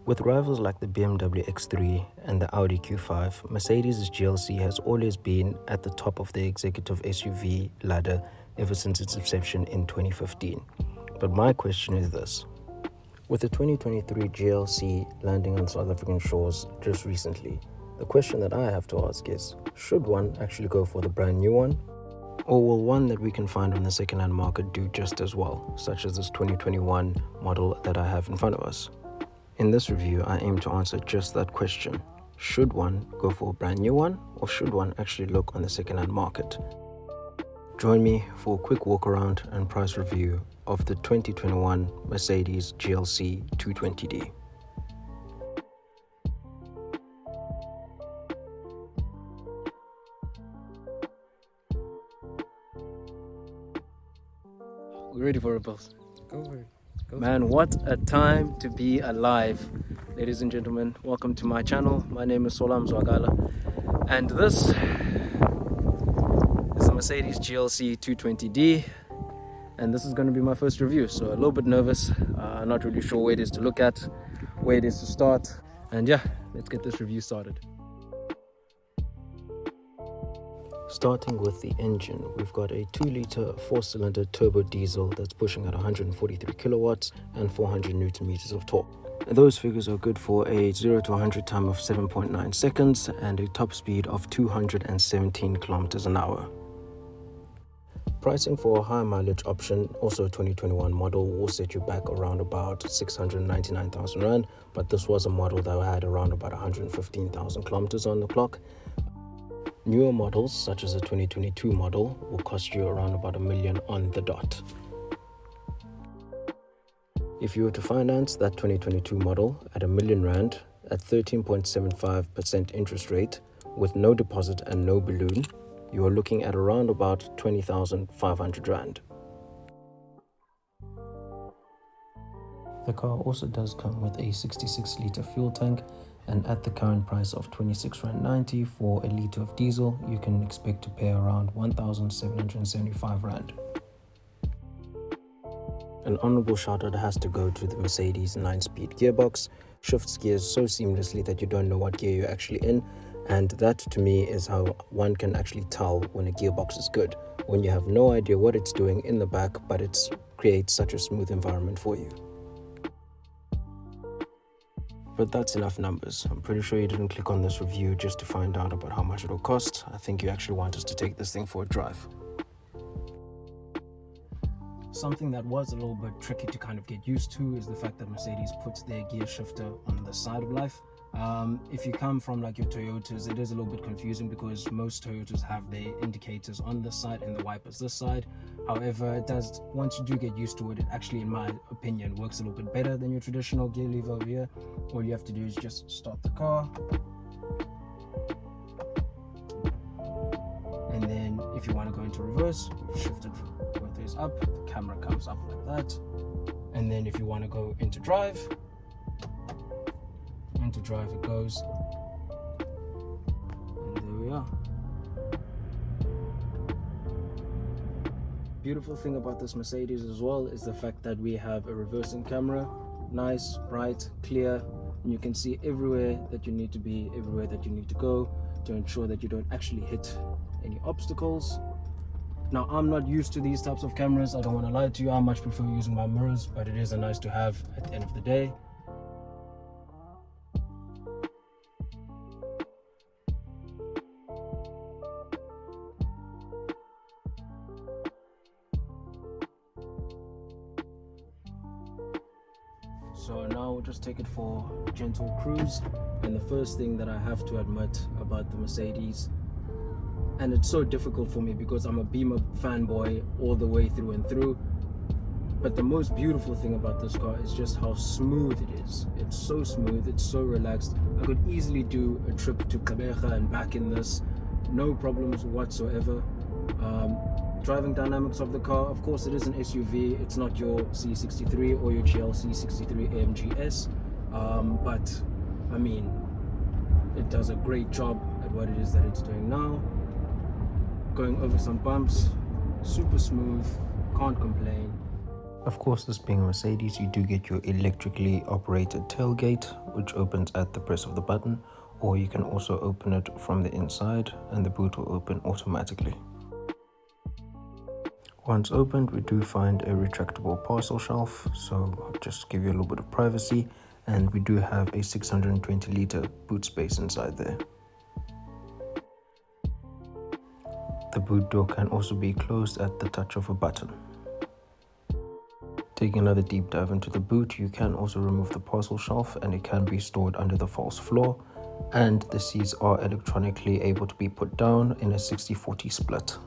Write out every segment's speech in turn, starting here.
With rivals like the BMW X3 and the Audi Q5, Mercedes GLC has always been at the top of the executive SUV ladder ever since its inception in 2015. But my question is this. With the 2023 GLC landing on South African shores just recently, the question that I have to ask is, should one actually go for the brand new one? Or will one that we can find on the second-hand market do just as well, such as this 2021 model that I have in front of us? In this review, I aim to answer just that question. Should one go for a brand new one, or should one actually look on the second-hand market? Join me for a quick walk around and price review of the 2021 Mercedes GLC 220d. We ready for it, boss? Go for it. Man, what a time to be alive. Ladies and gentlemen, welcome to my channel. My name is Solam Zwagala, and this is the Mercedes GLC 220d, and this is going to be my first review, so a little bit nervous. Not really sure where it is to look at, where it is to start, and yeah, let's get this review started. Starting with the engine, we've got a 2-litre 4-cylinder turbo diesel that's pushing at 143 kilowatts and 400 newton meters of torque. And those figures are good for a 0 to 100 time of 7.9 seconds and a top speed of 217 kilometers an hour. Pricing for a high mileage option, also a 2021 model, will set you back around about 699,000 Rand, but this was a model that had around about 115,000 kilometers on the clock. Newer models, such as the 2022 model, will cost you around about $1 million on the dot. If you were to finance that 2022 model at $1 million at 13.75% interest rate with no deposit and no balloon, you are looking at around about 20,500 Rand. The car also does come with a 66-litre fuel tank, and at the current price of 26.90 Rand for a litre of diesel, you can expect to pay around 1,775 Rand. An honourable shout out has to go to the Mercedes 9-speed gearbox. Shifts gears so seamlessly that you don't know what gear you're actually in, and that to me is how one can actually tell when a gearbox is good, when you have no idea what it's doing in the back, but it creates such a smooth environment for you. But that's enough numbers. I'm pretty sure you didn't click on this review just to find out about how much it'll cost. I think you actually want us to take this thing for a drive. Something that was a little bit tricky to kind of get used to is the fact that Mercedes puts their gear shifter on the side of life. If you come from like your Toyotas, it is a little bit confusing because most Toyotas have their indicators on this side and the wipers this side. However, it does, once you do get used to it, it actually, in my opinion, works a little bit better than your traditional gear lever over here. All you have to do is just start the car. And then if you want to go into reverse, you shift it both ways up, the camera comes up like that. And then if you want to go into drive it goes, and there we are. Beautiful thing about this Mercedes as well is the fact that we have a reversing camera, nice, bright, clear, and you can see everywhere that you need to be, everywhere that you need to go to ensure that you don't actually hit any obstacles. Now, I'm not used to these types of cameras, I don't want to lie to you. I much prefer using my mirrors, but it is a nice to have at the end of the day. So now we'll just take it for a gentle cruise. And the first thing that I have to admit about the Mercedes, and it's so difficult for me because I'm a Beamer fanboy all the way through and through, but the most beautiful thing about this car is just how smooth it is. It's so smooth, it's so relaxed. I could easily do a trip to Gqeberha and back in this, no problems whatsoever. Driving dynamics of the car, of course it is an SUV, it's not your C63 or your GLC 63 AMG S, but I mean, it does a great job at what it is that it's doing now. Going over some bumps, super smooth, can't complain. Of course, this being a Mercedes, you do get your electrically operated tailgate, which opens at the press of the button, or you can also open it from the inside and the boot will open automatically. Once opened, we do find a retractable parcel shelf, so just give you a little bit of privacy, and we do have a 620-litre boot space inside there. The boot door can also be closed at the touch of a button. Taking another deep dive into the boot, you can also remove the parcel shelf and it can be stored under the false floor, and the seats are electronically able to be put down in a 60-40 split.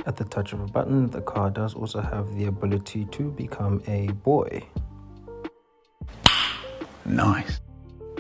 At the touch of a button, the car does also have the ability to become a boy. Nice.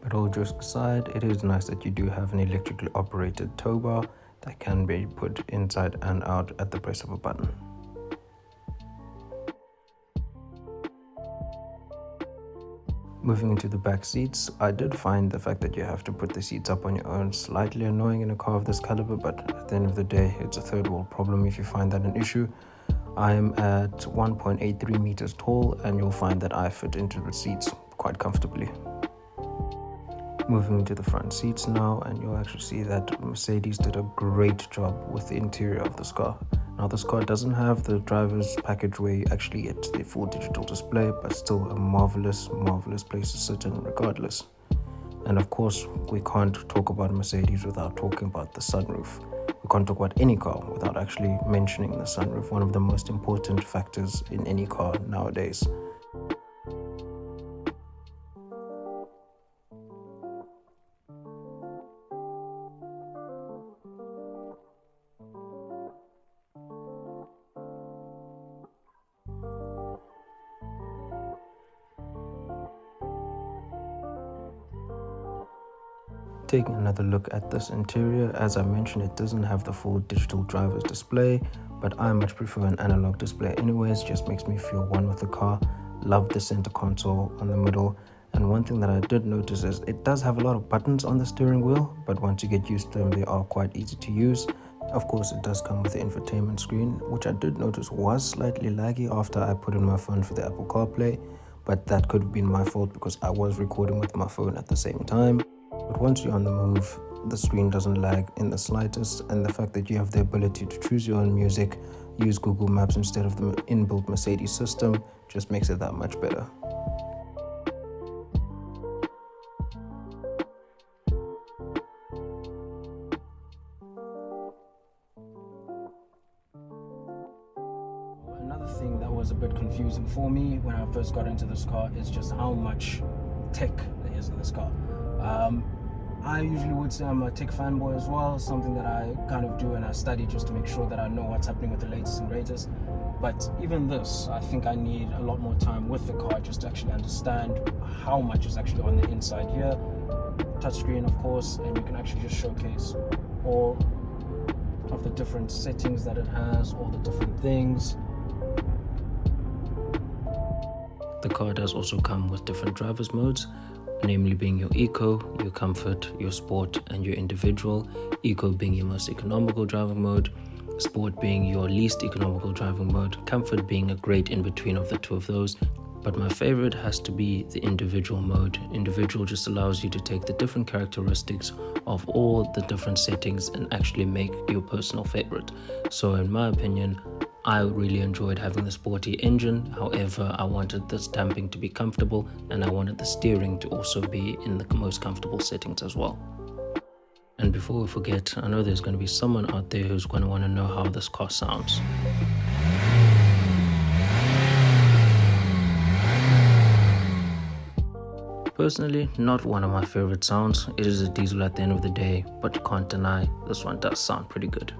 But all jokes aside, it is nice that you do have an electrically operated tow bar that can be put inside and out at the press of a button. Moving into the back seats, I did find the fact that you have to put the seats up on your own slightly annoying in a car of this caliber, but at the end of the day, it's a third world problem if you find that an issue. I am at 1.83 meters tall and you'll find that I fit into the seats quite comfortably. Moving into the front seats now, and you'll actually see that Mercedes did a great job with the interior of this car. Now this car doesn't have the driver's package where you actually get the full digital display, but still a marvelous place to sit in regardless. And of course, we can't talk about Mercedes without talking about the sunroof. We can't talk about any car without actually mentioning the sunroof, one of the most important factors in any car nowadays. Taking another look at this interior, as I mentioned, it doesn't have the full digital driver's display, but I much prefer an analog display anyways. Just makes me feel one with the car. Love the center console on the middle, and one thing that I did notice is it does have a lot of buttons on the steering wheel, but once you get used to them, they are quite easy to use. Of course, it does come with the infotainment screen, which I did notice was slightly laggy after I put in my phone for the Apple CarPlay, but that could have been my fault because I was recording with my phone at the same time. But once you're on the move, the screen doesn't lag in the slightest, and the fact that you have the ability to choose your own music, use Google Maps instead of the inbuilt Mercedes system, just makes it that much better. Another thing that was a bit confusing for me when I first got into this car is just how much tech there is in this car. I usually would say I'm a tech fanboy as well, something that I kind of do and I study just to make sure that I know what's happening with the latest and greatest. But even this, I think I need a lot more time with the car just to actually understand how much is actually on the inside here. Touchscreen, of course, and you can actually just showcase all of the different settings that it has, all the different things. The car does also come with different driver's modes, namely being your eco, your comfort, your sport, and your individual. Eco being your most economical driving mode, sport being your least economical driving mode, comfort being a great in-between of the two of those. But my favorite has to be the individual mode. Individual just allows you to take the different characteristics of all the different settings and actually make your personal favorite. So in my opinion, I really enjoyed having the sporty engine. However, I wanted the damping to be comfortable and I wanted the steering to also be in the most comfortable settings as well. And before we forget, I know there's going to be someone out there who's going to want to know how this car sounds. Personally, not one of my favorite sounds. It is a diesel at the end of the day, but you can't deny this one does sound pretty good.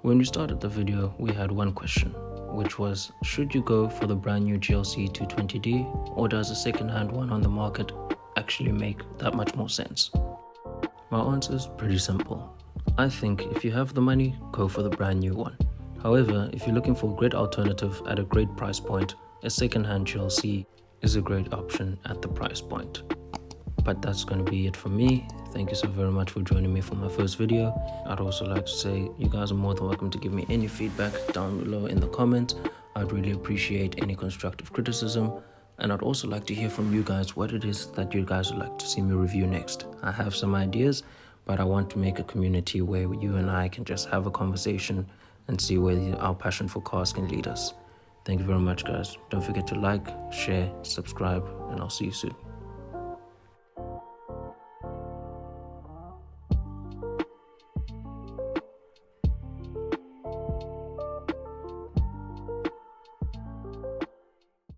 When we started the video, we had one question, which was, should you go for the brand new GLC 220d, or does a second-hand one on the market actually make that much more sense? My answer is pretty simple. I think if you have the money, go for the brand new one. However, if you're looking for a great alternative at a great price point, a second-hand GLC is a great option at the price point. But that's going to be it for me. thank you so very much for joining me for my first video. I'd also like to say you guys are more than welcome to give me any feedback down below in the comments. I'd really appreciate any constructive criticism, and I'd also like to hear from you guys what it is that you guys would like to see me review next. I have some ideas, but I want to make a community where you and I can just have a conversation and see where our passion for cars can lead us. Thank you very much, guys. Don't forget to like, share, subscribe, and I'll see you soon.